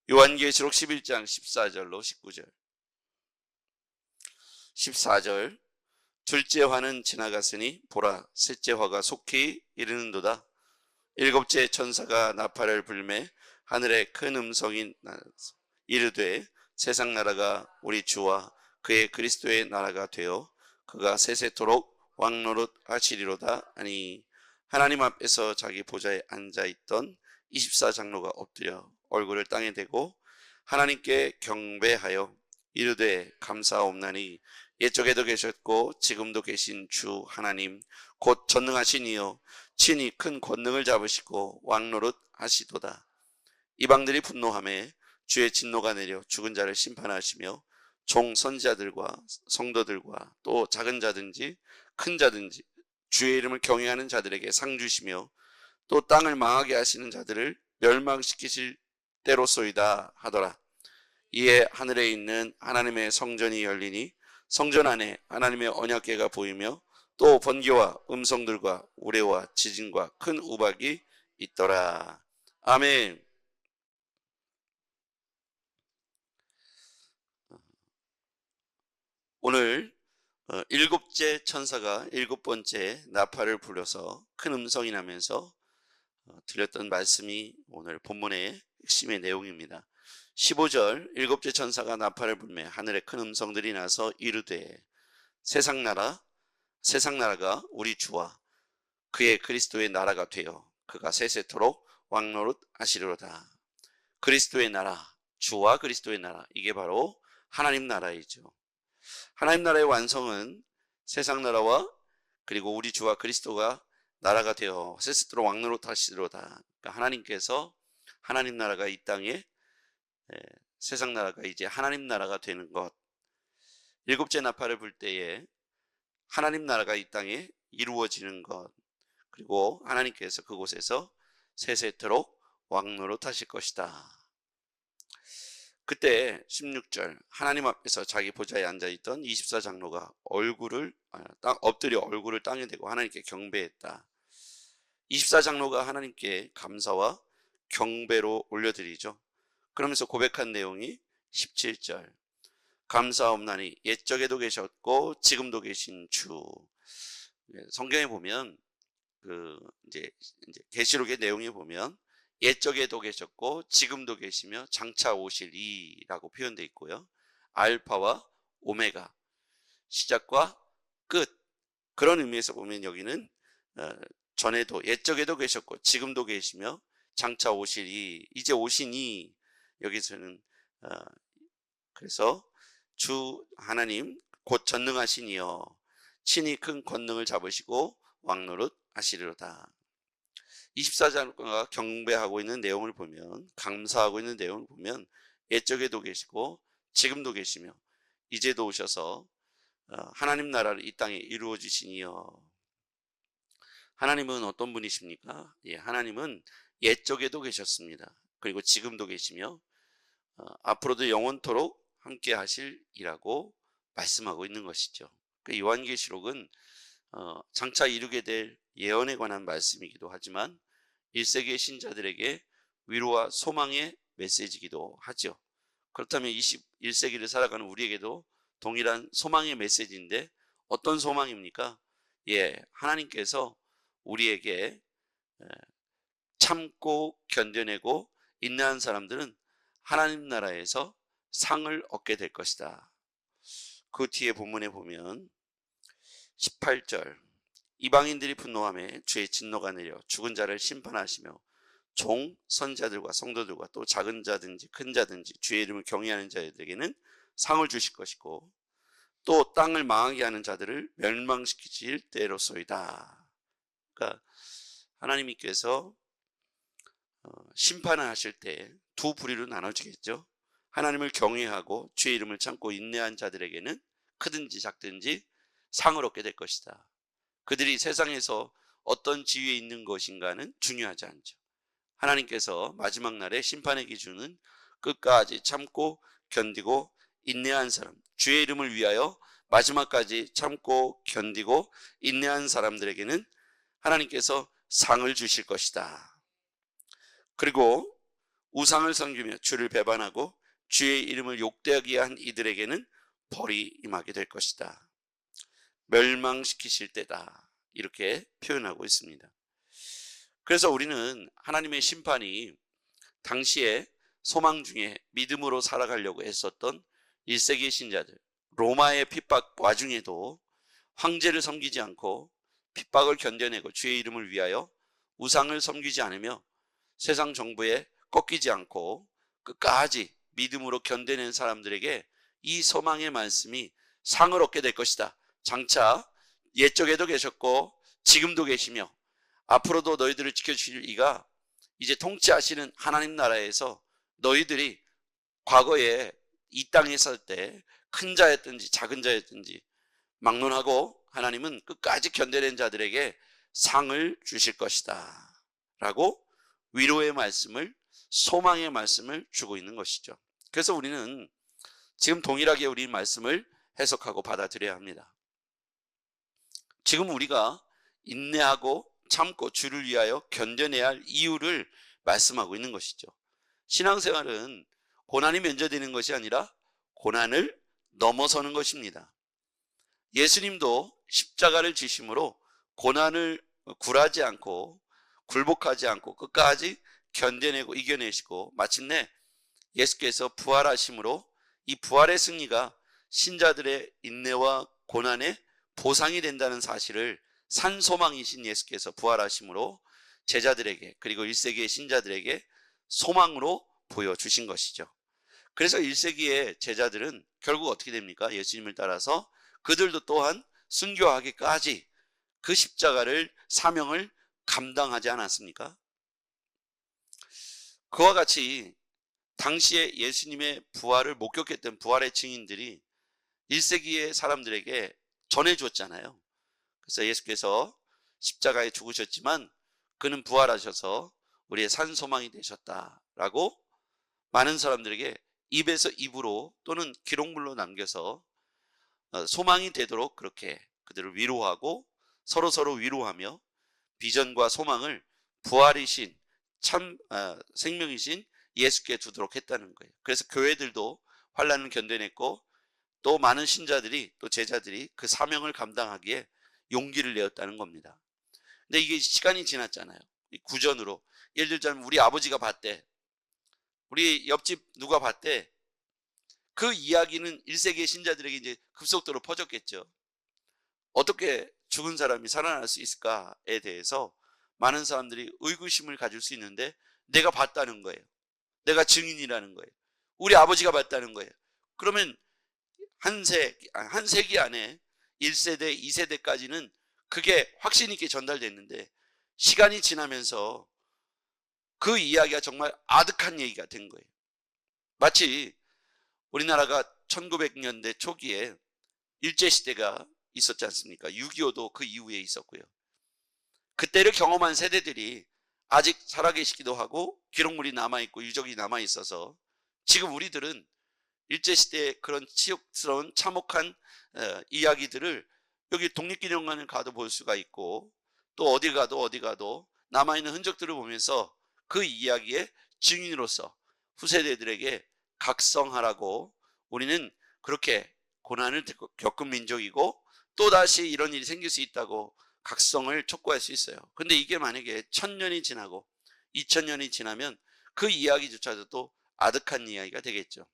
요한계시록 11장 14절로 19절. 14절. 둘째 화는 지나갔으니 보라 셋째 화가 속히 이르는도다. 일곱째 천사가 나팔을 불매 하늘에 큰 음성이 나서 이르되 세상 나라가 우리 주와 그의 그리스도의 나라가 되어 그가 세세토록 왕노릇 하시리로다 하니, 하나님 앞에서 자기 보좌에 앉아있던 24장로가 엎드려 얼굴을 땅에 대고 하나님께 경배하여 이르되 감사옵나니 옛적에도 계셨고 지금도 계신 주 하나님 곧 전능하신 이여 친히 큰 권능을 잡으시고 왕노릇 하시도다. 이방들이 분노하매 주의 진노가 내려 죽은 자를 심판하시며 종 선지자들과 성도들과 또 작은 자든지 큰 자든지 주의 이름을 경외하는 자들에게 상 주시며 또 땅을 망하게 하시는 자들을 멸망시키실 때로소이다 하더라. 이에 하늘에 있는 하나님의 성전이 열리니 성전 안에 하나님의 언약궤가 보이며 또 번개와 음성들과 우레와 지진과 큰 우박이 있더라. 아멘. 오늘 일곱째 천사가 일곱 번째 나팔을 불려서 큰 음성이 나면서 들렸던 말씀이 오늘 본문의 핵심의 내용입니다. 15절. 일곱째 천사가 나팔을 불매 하늘에 큰 음성들이 나서 이르되 세상 나라가 우리 주와 그의 그리스도의 나라가 되어 그가 세세토록 왕노릇 하시리로다. 그리스도의 나라, 주와 그리스도의 나라, 이게 바로 하나님 나라이죠. 하나님 나라의 완성은 세상 나라와 그리고 우리 주와 그리스도가 나라가 되어 세세토록 왕노릇 하시리로다. 그러니까 하나님께서 하나님 나라가 이 땅에, 세상 나라가 이제 하나님 나라가 되는 것. 일곱째 나팔을 불 때에 하나님 나라가 이 땅에 이루어지는 것, 그리고 하나님께서 그곳에서 세세토록 왕노릇 하실 것이다. 그때 16절. 하나님 앞에서 자기 보좌에 앉아있던 24장로가 엎드려 얼굴을 땅에 대고 하나님께 경배했다. 24장로가 하나님께 감사와 경배로 올려드리죠. 그러면서 고백한 내용이 17절. 감사옵나니 옛적에도 계셨고 지금도 계신 주. 성경에 보면 이제 계시록의 내용에 보면 옛적에도 계셨고 지금도 계시며 장차 오실 이라고 표현되어 있고요. 알파와 오메가, 시작과 끝, 그런 의미에서 보면 여기는 전에도 옛적에도 계셨고 지금도 계시며 장차 오실 이, 이제 오신 이, 여기서는 그래서 주 하나님 곧 전능하신 이여 친히 큰 권능을 잡으시고 왕노릇 하시리로다. 24장로가 경배하고 있는 내용을 보면, 감사하고 있는 내용을 보면 옛적에도 계시고 지금도 계시며 이제도 오셔서 하나님 나라를 이 땅에 이루어 주시니여. 하나님은 어떤 분이십니까? 하나님은 옛적에도 계셨습니다. 그리고 지금도 계시며 앞으로도 영원토록 함께 하실 이라고 말씀하고 있는 것이죠. 요한계시록은 장차 이루게 될 예언에 관한 말씀이기도 하지만 1세기의 신자들에게 위로와 소망의 메시지이기도 하죠. 그렇다면 21세기를 살아가는 우리에게도 동일한 소망의 메시지인데 어떤 소망입니까? 하나님께서 우리에게 참고 견뎌내고 인내한 사람들은 하나님 나라에서 상을 얻게 될 것이다. 그 뒤에 본문에 보면 18절. 이방인들이 분노하며 주의 진노가 내려 죽은 자를 심판하시며 종 선지자들과 성도들과 또 작은 자든지 큰 자든지 주의 이름을 경외하는 자들에게는 상을 주실 것이고 또 땅을 망하게 하는 자들을 멸망시키실 때로소이다. 그러니까 하나님께서 심판을 하실 때 두 부류로 나눠지겠죠. 하나님을 경외하고 주의 이름을 참고 인내한 자들에게는 크든지 작든지 상을 얻게 될 것이다. 그들이 세상에서 어떤 지위에 있는 것인가는 중요하지 않죠. 하나님께서 마지막 날에 심판의 기준은 끝까지 참고 견디고 인내한 사람, 주의 이름을 위하여 마지막까지 참고 견디고 인내한 사람들에게는 하나님께서 상을 주실 것이다. 그리고 우상을 섬기며 주를 배반하고 주의 이름을 욕되게 한 이들에게는 벌이 임하게 될 것이다. 멸망시키실 때다. 이렇게 표현하고 있습니다. 그래서 우리는 하나님의 심판이 당시에 소망 중에 믿음으로 살아가려고 했었던 1세기 신자들, 로마의 핍박 와중에도 황제를 섬기지 않고 핍박을 견뎌내고 주의 이름을 위하여 우상을 섬기지 않으며 세상 정부에 꺾이지 않고 끝까지 믿음으로 견뎌낸 사람들에게 이 소망의 말씀이 상을 얻게 될 것이다. 장차 옛적에도 계셨고 지금도 계시며 앞으로도 너희들을 지켜주실 이가 이제 통치하시는 하나님 나라에서 너희들이 과거에 이 땅에 살 때 큰 자였든지 작은 자였든지 막론하고 하나님은 끝까지 견뎌낸 자들에게 상을 주실 것이다 라고 위로의 말씀을, 소망의 말씀을 주고 있는 것이죠. 그래서 우리는 지금 동일하게 우리 말씀을 해석하고 받아들여야 합니다. 지금 우리가 인내하고 참고 주를 위하여 견뎌내야 할 이유를 말씀하고 있는 것이죠. 신앙생활은 고난이 면제되는 것이 아니라 고난을 넘어서는 것입니다. 예수님도 십자가를 지심으로 고난을 굴하지 않고 굴복하지 않고 끝까지 견뎌내고 이겨내시고 마침내 예수께서 부활하심으로 이 부활의 승리가 신자들의 인내와 고난의 보상이 된다는 사실을 산소망이신 예수께서 부활하심으로 제자들에게 그리고 1세기의 신자들에게 소망으로 보여주신 것이죠. 그래서 1세기의 제자들은 결국 어떻게 됩니까? 예수님을 따라서 그들도 또한 순교하기까지 그 십자가를 사명을 감당하지 않았습니까? 그와 같이 당시에 예수님의 부활을 목격했던 부활의 증인들이 1세기의 사람들에게 전해줬잖아요. 그래서 예수께서 십자가에 죽으셨지만 그는 부활하셔서 우리의 산소망이 되셨다라고 많은 사람들에게 입에서 입으로 또는 기록물로 남겨서 소망이 되도록 그렇게 그들을 위로하고 서로 위로하며 비전과 소망을 부활이신 참 생명이신 예수께 두도록 했다는 거예요. 그래서 교회들도 환난을 견뎌냈고 또 많은 신자들이 또 제자들이 그 사명을 감당하기에 용기를 내었다는 겁니다. 근데 이게 시간이 지났잖아요. 구전으로 예를 들자면 우리 아버지가 봤대, 우리 옆집 누가 봤대, 그 이야기는 1세기의 신자들에게 이제 급속도로 퍼졌겠죠. 어떻게 죽은 사람이 살아날 수 있을까에 대해서 많은 사람들이 의구심을 가질 수 있는데 내가 봤다는 거예요. 내가 증인이라는 거예요. 우리 아버지가 봤다는 거예요. 그러면 한 세기 안에 1세대, 2세대까지는 그게 확신 있게 전달됐는데 시간이 지나면서 그 이야기가 정말 아득한 얘기가 된 거예요. 마치 우리나라가 1900년대 초기에 일제시대가 있었지 않습니까? 6.25도 그 이후에 있었고요. 그때를 경험한 세대들이 아직 살아계시기도 하고 기록물이 남아있고 유적이 남아있어서 지금 우리들은 일제시대의 그런 치욕스러운 참혹한 이야기들을 여기 독립기념관을 가도 볼 수가 있고 또 어디 가도 남아있는 흔적들을 보면서 그 이야기의 증인으로서 후세대들에게 각성하라고 우리는 그렇게 고난을 겪은 민족이고 또다시 이런 일이 생길 수 있다고 각성을 촉구할 수 있어요. 근데 이게 만약에 1000년이 지나고 2000년이 지나면 그 이야기조차도 또 아득한 이야기가 되겠죠.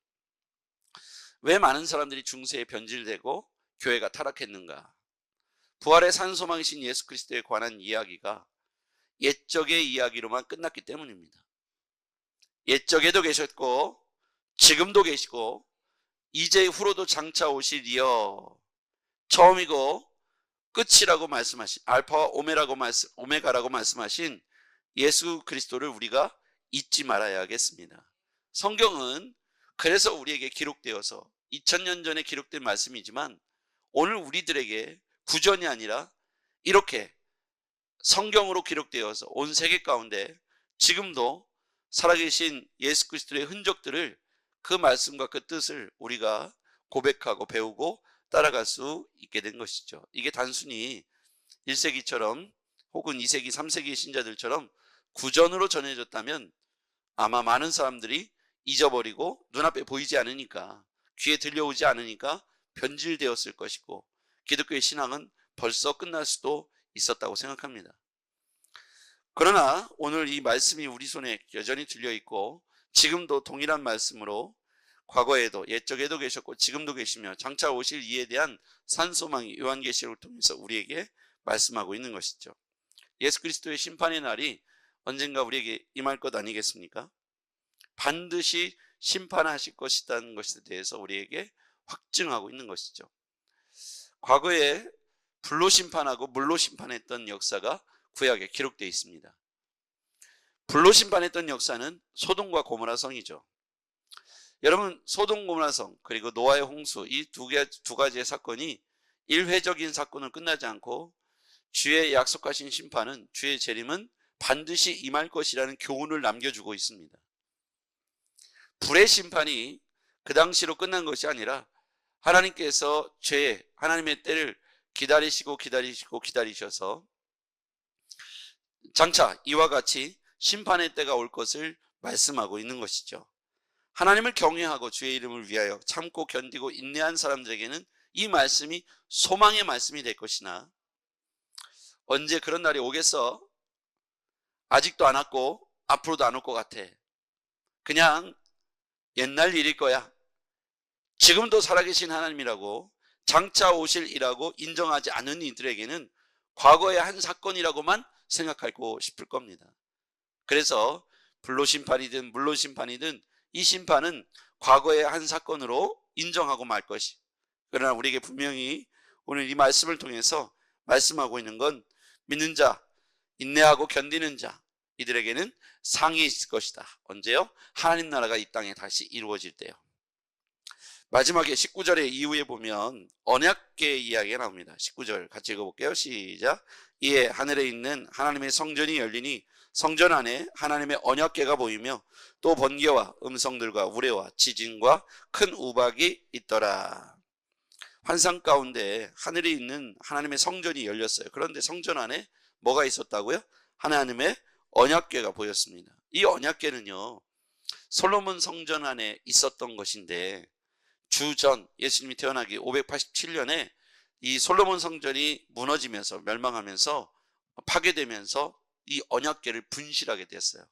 왜 많은 사람들이 중세에 변질되고 교회가 타락했는가? 부활의 산소망이신 예수 그리스도에 관한 이야기가 옛적의 이야기로만 끝났기 때문입니다. 옛적에도 계셨고 지금도 계시고 이제 후로도 장차 오시리여, 처음이고 끝이라고 말씀하신 알파와 오메가라고 말씀하신 예수 그리스도를 우리가 잊지 말아야 하겠습니다. 성경은 그래서 우리에게 기록되어서 2000년 전에 기록된 말씀이지만 오늘 우리들에게 구전이 아니라 이렇게 성경으로 기록되어서 온 세계 가운데 지금도 살아계신 예수 그리스도의 흔적들을, 그 말씀과 그 뜻을 우리가 고백하고 배우고 따라갈 수 있게 된 것이죠. 이게 단순히 1세기처럼 혹은 2세기, 3세기 신자들처럼 구전으로 전해졌다면 아마 많은 사람들이 잊어버리고 눈앞에 보이지 않으니까, 귀에 들려오지 않으니까 변질되었을 것이고, 기독교의 신앙은 벌써 끝날 수도 있었다고 생각합니다. 그러나 오늘 이 말씀이 우리 손에 여전히 들려 있고, 지금도 동일한 말씀으로 과거에도 옛적에도 계셨고 지금도 계시며 장차 오실 이에 대한 산소망이 요한계시록을 통해서 우리에게 말씀하고 있는 것이죠. 예수 그리스도의 심판의 날이 언젠가 우리에게 임할 것 아니겠습니까? 반드시 심판하실 것이라는 것에 대해서 우리에게 확증하고 있는 것이죠. 과거에 불로 심판하고 물로 심판했던 역사가 구약에 기록되어 있습니다. 불로 심판했던 역사는 소돔과 고모라 성이죠. 여러분, 소돔 고모라 성 그리고 노아의 홍수, 이 두 가지의 사건이 일회적인 사건은 끝나지 않고 주의 약속하신 심판은, 주의 재림은 반드시 임할 것이라는 교훈을 남겨주고 있습니다. 불의 심판이 그 당시로 끝난 것이 아니라 하나님께서 하나님의 때를 기다리셔서 장차 이와 같이 심판의 때가 올 것을 말씀하고 있는 것이죠. 하나님을 경외하고 주의 이름을 위하여 참고 견디고 인내한 사람들에게는 이 말씀이 소망의 말씀이 될 것이나, 언제 그런 날이 오겠어? 아직도 안 왔고 앞으로도 안 올 것 같아. 그냥 옛날 일일 거야. 지금도 살아계신 하나님이라고, 장차 오실 이라고 인정하지 않는 이들에게는 과거의 한 사건이라고만 생각하고 싶을 겁니다. 그래서 불로 심판이든 물로 심판이든 이 심판은 과거의 한 사건으로 인정하고 말 것이, 그러나 우리에게 분명히 오늘 이 말씀을 통해서 말씀하고 있는 건, 믿는 자, 인내하고 견디는 자, 이들에게는 상이 있을 것이다. 언제요? 하나님 나라가 이 땅에 다시 이루어질 때요. 마지막에 19절의 이후에 보면 언약궤의 이야기가 나옵니다. 19절 같이 읽어볼게요. 시작. 이에 하늘에 있는 하나님의 성전이 열리니 성전 안에 하나님의 언약궤가 보이며 또 번개와 음성들과 우레와 지진과 큰 우박이 있더라. 환상 가운데 하늘에 있는 하나님의 성전이 열렸어요. 그런데 성전 안에 뭐가 있었다고요? 하나님의 언약궤가 보였습니다. 이 언약궤는요, 솔로몬 성전 안에 있었던 것인데, 주전 예수님이 태어나기 587년에 이 솔로몬 성전이 무너지면서 멸망하면서 파괴되면서 이 언약궤를 분실하게 됐어요.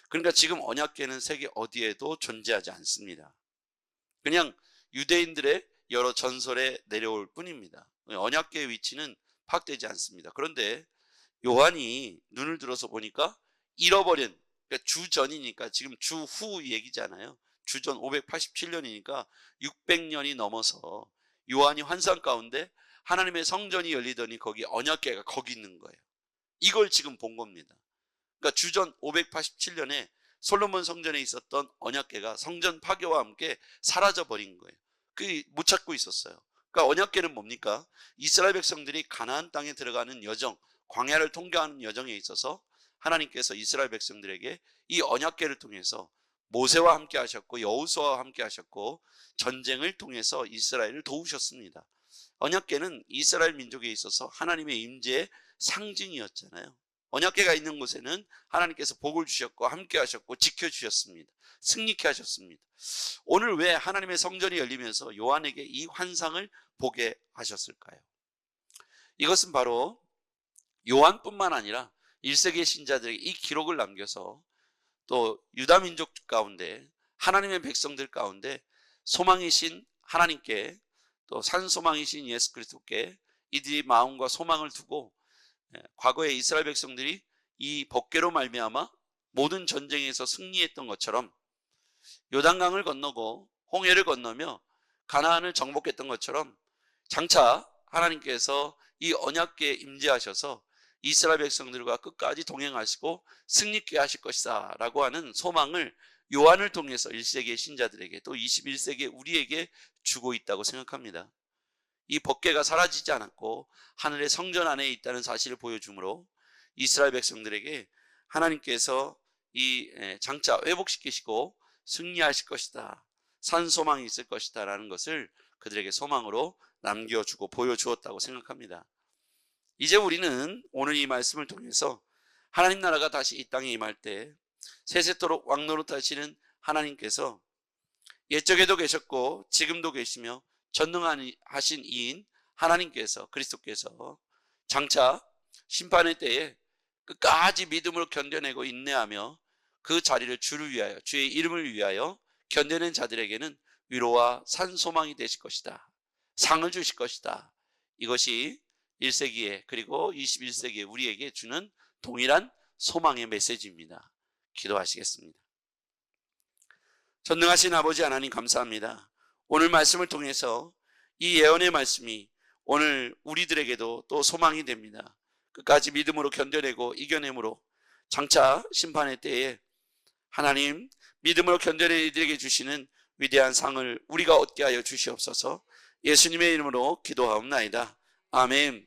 그러니까 지금 언약궤는 세계 어디에도 존재하지 않습니다. 그냥 유대인들의 여러 전설에 내려올 뿐입니다. 언약궤의 위치는 파악되지 않습니다. 그런데 요한이 눈을 들어서 보니까 잃어버린, 그러니까 주전이니까 지금 주후 얘기잖아요. 주전 587년이니까 600년이 넘어서 요한이 환상 가운데 하나님의 성전이 열리더니 거기 언약궤가 거기 있는 거예요. 이걸 지금 본 겁니다. 그러니까 주전 587년에 솔로몬 성전에 있었던 언약궤가 성전 파괴와 함께 사라져 버린 거예요. 못 찾고 있었어요. 그러니까 언약궤는 뭡니까? 이스라엘 백성들이 가나안 땅에 들어가는 여정, 광야를 통과하는 여정에 있어서 하나님께서 이스라엘 백성들에게 이 언약궤를 통해서 모세와 함께 하셨고 여호수아와 함께 하셨고 전쟁을 통해서 이스라엘을 도우셨습니다. 언약궤는 이스라엘 민족에 있어서 하나님의 임재의 상징이었잖아요. 언약궤가 있는 곳에는 하나님께서 복을 주셨고 함께 하셨고 지켜주셨습니다. 승리케 하셨습니다. 오늘 왜 하나님의 성전이 열리면서 요한에게 이 환상을 보게 하셨을까요? 이것은 바로 요한뿐만 아니라 1세기 신자들에게 이 기록을 남겨서 또 유다 민족 가운데, 하나님의 백성들 가운데 소망이신 하나님께, 또 산소망이신 예수 그리스도께 이들이 마음과 소망을 두고, 과거에 이스라엘 백성들이 이 법궤로 말미암아 모든 전쟁에서 승리했던 것처럼, 요단강을 건너고 홍해를 건너며 가나안을 정복했던 것처럼 장차 하나님께서 이 언약궤에 임재하셔서 이스라엘 백성들과 끝까지 동행하시고 승리케 하실 것이다 라고 하는 소망을 요한을 통해서 1세기의 신자들에게, 또 21세기의 우리에게 주고 있다고 생각합니다. 이 법궤가 사라지지 않았고 하늘의 성전 안에 있다는 사실을 보여주므로 이스라엘 백성들에게 하나님께서 이 장차 회복시키시고 승리하실 것이다, 산소망이 있을 것이다 라는 것을 그들에게 소망으로 남겨주고 보여주었다고 생각합니다. 이제 우리는 오늘 이 말씀을 통해서 하나님 나라가 다시 이 땅에 임할 때 세세토록 왕노릇하시는 하나님께서 옛적에도 계셨고 지금도 계시며 전능하신 이인 하나님께서, 그리스도께서 장차 심판의 때에 끝까지 믿음으로 견뎌내고 인내하며 그 자리를 주를 위하여, 주의 이름을 위하여 견뎌낸 자들에게는 위로와 산소망이 되실 것이다. 상을 주실 것이다. 이것이 1세기에 그리고 21세기에 우리에게 주는 동일한 소망의 메시지입니다. 기도하시겠습니다. 전능하신 아버지 하나님, 감사합니다. 오늘 말씀을 통해서 이 예언의 말씀이 오늘 우리들에게도 또 소망이 됩니다. 끝까지 믿음으로 견뎌내고 이겨내므로 장차 심판의 때에 하나님 믿음으로 견뎌내 이들에게 주시는 위대한 상을 우리가 얻게 하여 주시옵소서. 예수님의 이름으로 기도하옵나이다. 아멘.